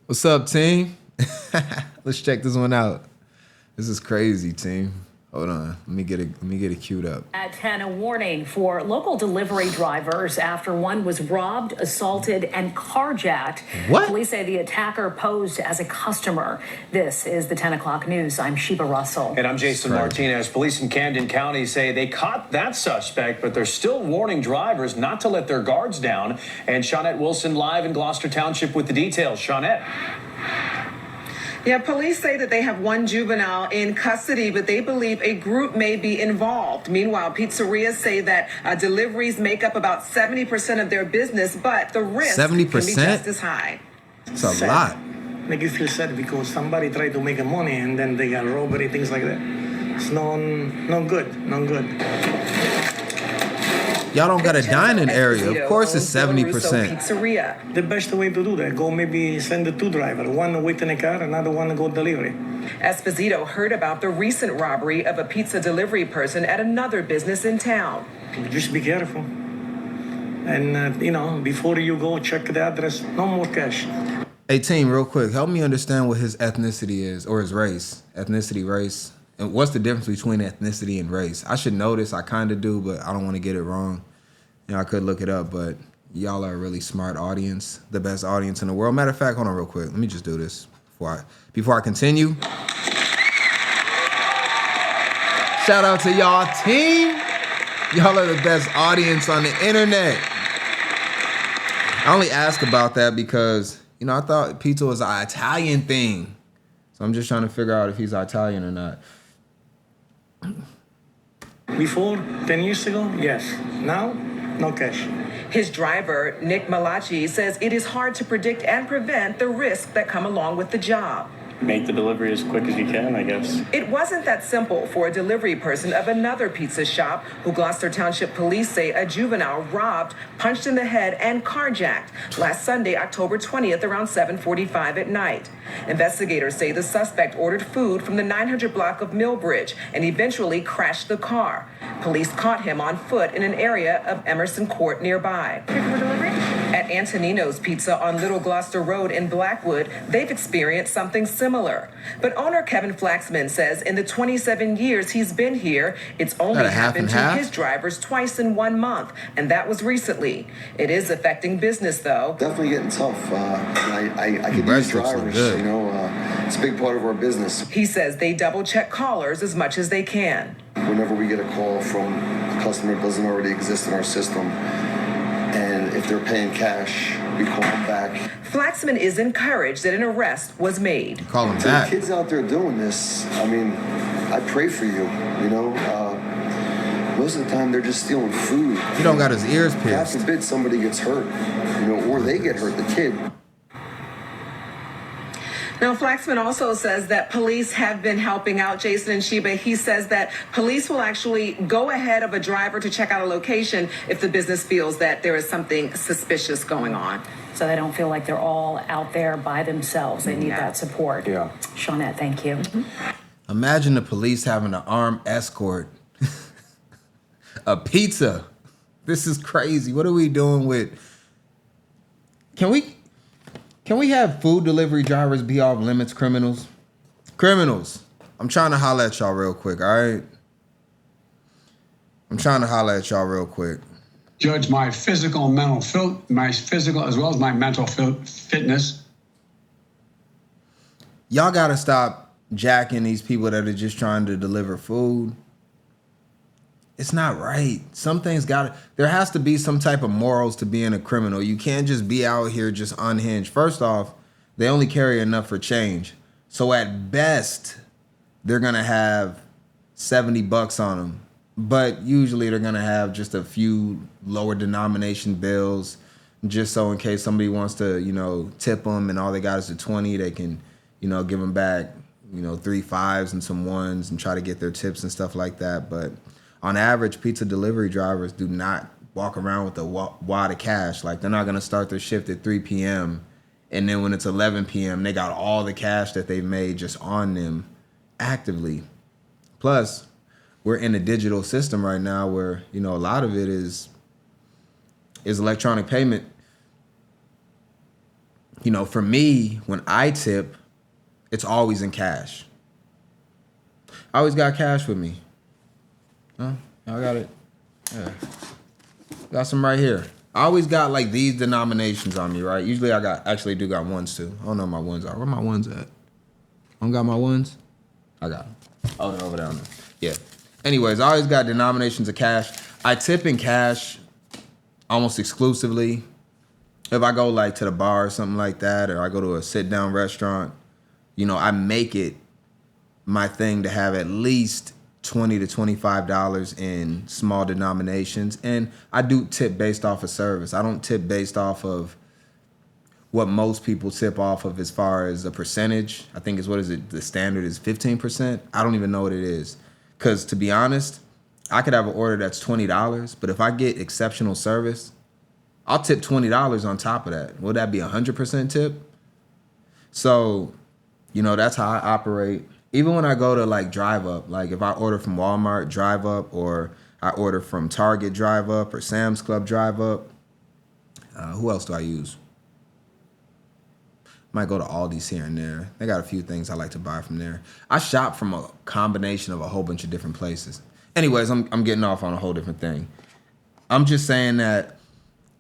What's up, team? Let's check this one out. This is crazy, team. Hold on. Let me get it queued up. At 10, a warning for local delivery drivers after one was robbed, assaulted, and carjacked. What? Police say the attacker posed as a customer. This is the 10 o'clock news. I'm Sheba Russell. And I'm Jason Martinez. Police in Camden County say they caught that suspect, but they're still warning drivers not to let their guards down. And Shawnette Wilson live in Gloucester Township with the details. Shawnette. Yeah, police say that they have one juvenile in custody, but they believe a group may be involved. Meanwhile, pizzerias say that deliveries make up about 70% of their business, but the risk 70%? can be just as high. It's a lot. Make you feel sad because somebody tried to make money and then they got robbery, things like that. It's no good. Y'all don't got a dining area. Of course it's 70%. Pizzeria. The best way to do that, go maybe send the two drivers, one wait in a car, another one go delivery. Esposito heard about the recent robbery of a pizza delivery person at another business in town. Just be careful. And, before you go, check the address. No more cash. Hey, team, real quick. Help me understand what his ethnicity is, or his race. Ethnicity, race. And what's the difference between ethnicity and race? I should know this. I kind of do, but I don't want to get it wrong. I could look it up, but y'all are a really smart audience. The best audience in the world. Matter of fact, hold on real quick. Let me just do this before I continue. Shout out to y'all, team. Y'all are the best audience on the internet. I only ask about that because, I thought pizza was an Italian thing. So I'm just trying to figure out if he's Italian or not. Before, 10 years ago, yes. Now, no cash. His driver, Nick Malachi, says it is hard to predict and prevent the risks that come along with the job. Make the delivery as quick as you can, I guess. It wasn't that simple for a delivery person of another pizza shop who Gloucester Township police say a juvenile robbed, punched in the head, and carjacked last Sunday, October 20th, around 7:45 at night. Investigators say the suspect ordered food from the 900 block of Millbridge and eventually crashed the car. Police caught him on foot in an area of Emerson Court nearby. At Antonino's Pizza on Little Gloucester Road in Blackwood, they've experienced something similar. But owner Kevin Flaxman says in the 27 years he's been here, it's only happened to his drivers twice in 1 month, and that was recently. It is affecting business, though. Definitely getting tough. I could use drivers, it's a big part of our business. He says they double-check callers as much as they can. Whenever we get a call from a customer that doesn't already exist in our system, and if they're paying cash, we call them back. Flaxman is encouraged that an arrest was made. Call them to back. the kids out there doing this, I pray for you, Most of the time, they're just stealing food. He don't got his ears God pierced. forbid somebody gets hurt, or they get hurt, the kid. Now, Flaxman also says that police have been helping out Jason and Sheba. He says that police will actually go ahead of a driver to check out a location if the business feels that there is something suspicious going on. So they don't feel like they're all out there by themselves. They need that support. Yeah. Shawnette, thank you. Imagine the police having an armed escort. A pizza. This is crazy. What are we doing with... Can we have food delivery drivers be off limits, criminals? Criminals. I'm trying to holler at y'all real quick, all right? I'm trying to holler at y'all real quick. Judge my physical and mental, my physical as well as my mental fitness. Y'all gotta stop jacking these people that are just trying to deliver food. It's not right. Some things there has to be some type of morals to being a criminal. You can't just be out here just unhinged. First off, they only carry enough for change. So at best, they're gonna have $70 on them. But usually they're gonna have just a few lower denomination bills, just so in case somebody wants to, tip them and all they got is a 20, they can, give them back, 3 5s and some 1s and try to get their tips and stuff like that. But on average, pizza delivery drivers do not walk around with a wad of cash. Like, they're not going to start their shift at 3 p.m. and then when it's 11 p.m., they got all the cash that they've made just on them actively. Plus, we're in a digital system right now where, a lot of it is electronic payment. you know, for me, when I tip, it's always in cash. I always got cash with me. Huh? I got it. Yeah. Got some right here. I always got like these denominations on me, right? Usually I actually do got ones too. I don't know where my ones are. Where my ones at? I don't got my ones? I got them. Oh, they're over there on there. Yeah. Anyways, I always got denominations of cash. I tip in cash almost exclusively. If I go like to the bar or something like that, or I go to a sit down restaurant, you know, I make it my thing to have at least $20 to $25 in small denominations. And I do tip based off of service. I don't tip based off of what most people tip off of as far as a percentage. I think is, what is it? The standard is 15%. I don't even know what it is. Because to be honest, I could have an order that's $20, but if I get exceptional service, I'll tip $20 on top of that. Would that be 100% tip? So, you know, that's how I operate. Even when I go to like drive up, like if I order from Walmart, drive up, or I order from Target, drive up, or Sam's Club, drive up. Who else do I use? Might go to Aldi's here and there. They got a few things I like to buy from there. I shop from a combination of a whole bunch of different places. Anyways, I'm getting off on a whole different thing. I'm just saying that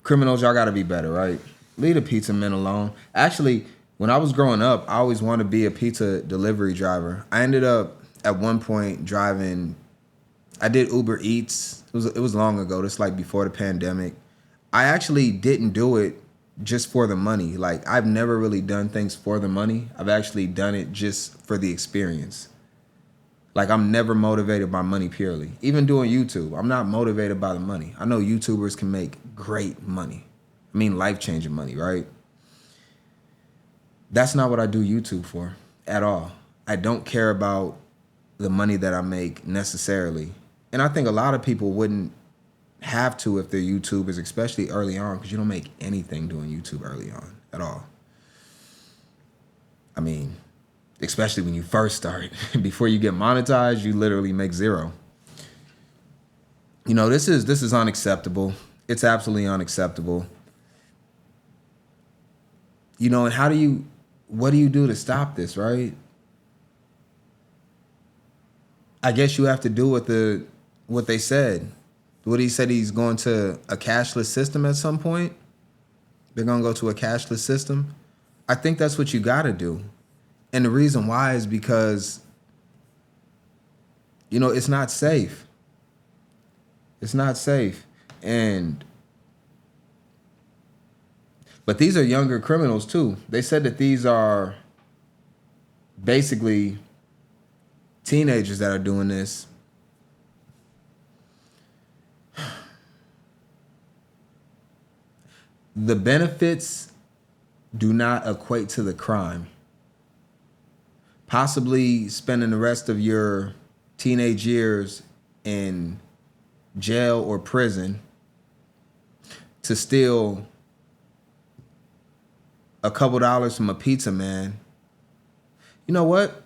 criminals, y'all got to be better, right? Leave the pizza men alone. Actually, when I was growing up, I always wanted to be a pizza delivery driver. I ended up at one point driving. I did Uber Eats. It was long ago. This like before the pandemic. I actually didn't do it just for the money. Like, I've never really done things for the money. I've actually done it just for the experience. Like, I'm never motivated by money purely. Even doing YouTube, I'm not motivated by the money. I know YouTubers can make great money. I mean, life-changing money, right? That's not what I do YouTube for at all. I don't care about the money that I make necessarily. And I think a lot of people wouldn't have to if they're YouTubers, especially early on, because you don't make anything doing YouTube early on at all. I mean, especially when you first start. Before you get monetized, you literally make zero. You know, this is unacceptable. It's absolutely unacceptable. You know, and what do you do to stop this, right? I guess you have to do what they said. What he said, he's going to a cashless system at some point. They're going to go to a cashless system. I think that's what you got to do. And the reason why is because, you know, it's not safe. It's not safe. But these are younger criminals too. They said that these are basically teenagers that are doing this. The benefits do not equate to the crime. Possibly spending the rest of your teenage years in jail or prison to steal a couple dollars from a pizza man. You know what?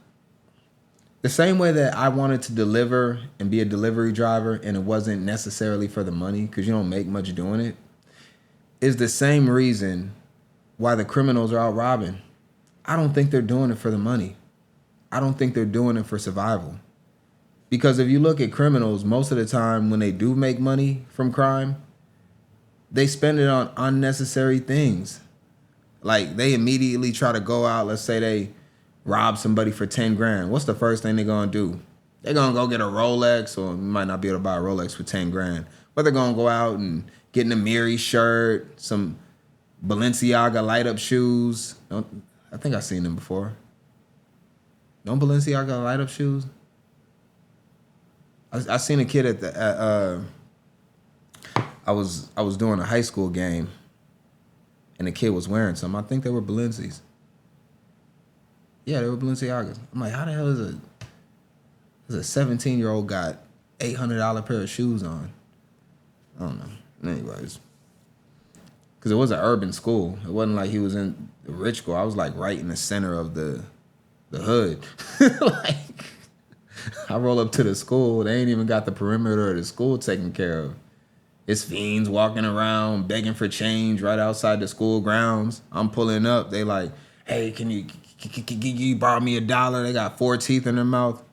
The same way that I wanted to deliver and be a delivery driver, and it wasn't necessarily for the money because you don't make much doing it, is the same reason why the criminals are out robbing. I don't think they're doing it for the money. I don't think they're doing it for survival. Because if you look at criminals, most of the time when they do make money from crime, they spend it on unnecessary things. Like, they immediately try to go out, let's say they rob somebody for 10 grand. What's the first thing they're gonna do? They're gonna go get a Rolex, or you might not be able to buy a Rolex for 10 grand, but they're gonna go out and get an Amiri shirt, some Balenciaga light up shoes. I think I've seen them before. Don't Balenciaga light up shoes? I seen a kid I was doing a high school game, and the kid was wearing some. I think they were Balenci's. Yeah, they were Balenciagas. I'm like, how the hell is a 17-year-old got $800 pair of shoes on? I don't know. Anyways, because it was an urban school. It wasn't like he was in the rich school. I was like right in the center of the hood. Like, I roll up to the school. They ain't even got the perimeter of the school taken care of. It's fiends walking around begging for change right outside the school grounds. I'm pulling up. They like, hey, can you borrow me $1? They got 4 teeth in their mouth.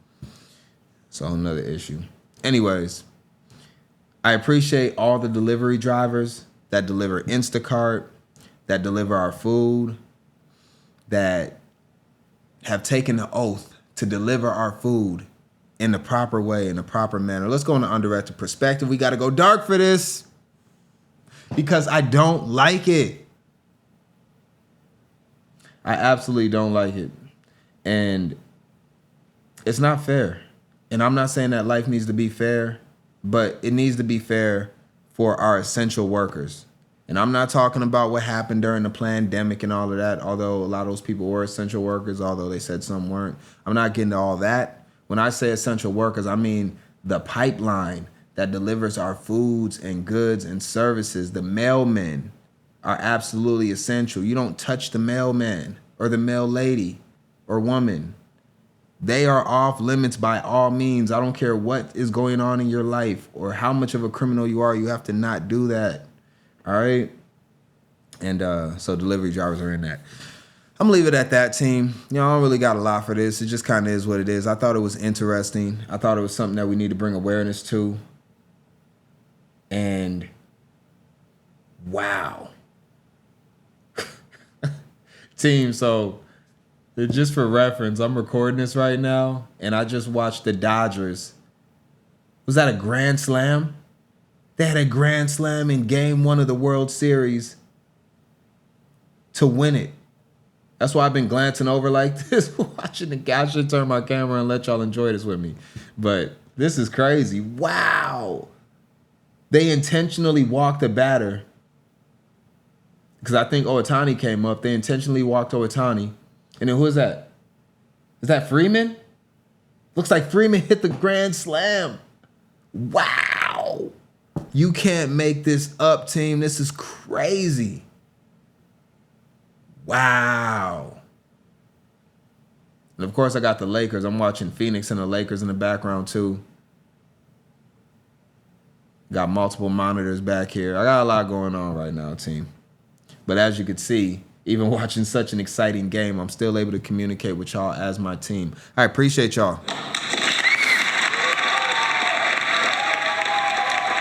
So another issue. Anyways, I appreciate all the delivery drivers that deliver Instacart, that deliver our food, that have taken the oath to deliver our food in the proper way, in the proper manner. Let's go into undirected perspective. We got to go dark for this because I don't like it. I absolutely don't like it. And it's not fair. And I'm not saying that life needs to be fair, but it needs to be fair for our essential workers. And I'm not talking about what happened during the pandemic and all of that, although a lot of those people were essential workers, although they said some weren't. I'm not getting to all that. When I say essential workers, I mean the pipeline that delivers our foods and goods and services. The mailmen are absolutely essential. You don't touch the mailman or the mail lady or woman. They are off limits by all means. I don't care what is going on in your life or how much of a criminal you are. You have to not do that. All right. And so delivery drivers are in that. I'm gonna leave it at that, team. You know, I don't really got a lot for this. It just kind of is what it is. I thought it was interesting. I thought it was something that we need to bring awareness to. And wow. Team, so just for reference, I'm recording this right now, and I just watched the Dodgers. Was that a grand slam? They had a grand slam in game 1 of the World Series to win it. That's why I've been glancing over like this, watching the guy. I should turn my camera and let y'all enjoy this with me. But this is crazy. Wow. They intentionally walked the batter. Because I think Ohtani came up. They intentionally walked Ohtani. And then who is that? Is that Freeman? Looks like Freeman hit the grand slam. Wow. You can't make this up, team. This is crazy. Wow. And of course, I got the Lakers. I'm watching Phoenix and the Lakers in the background, too. Got multiple monitors back here. I got a lot going on right now, team. But as you can see, even watching such an exciting game, I'm still able to communicate with y'all as my team. I appreciate y'all.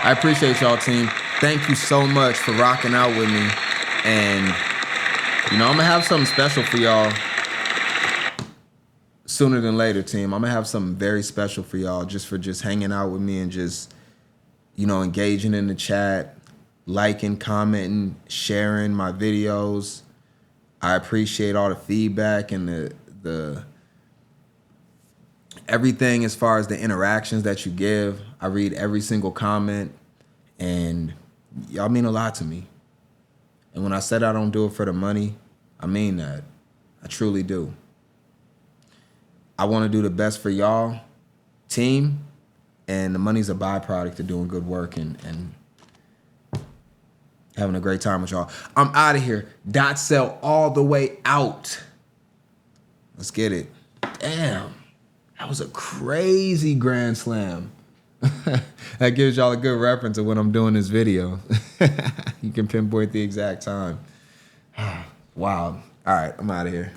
I appreciate y'all, team. Thank you so much for rocking out with me. And, you know, I'm going to have something special for y'all sooner than later, team. I'm going to have something very special for y'all just for hanging out with me and just, you know, engaging in the chat, liking, commenting, sharing my videos. I appreciate all the feedback and the everything as far as the interactions that you give. I read every single comment, and y'all mean a lot to me. And when I said I don't do it for the money, I mean that. I truly do. I want to do the best for y'all, team, and the money's a byproduct of doing good work and having a great time with y'all. I'm out of here. Dotsale all the way out. Let's get it. Damn. That was a crazy grand slam. That gives y'all a good reference of when I'm doing this video. You can pinpoint the exact time. Wow. All right, I'm out of here.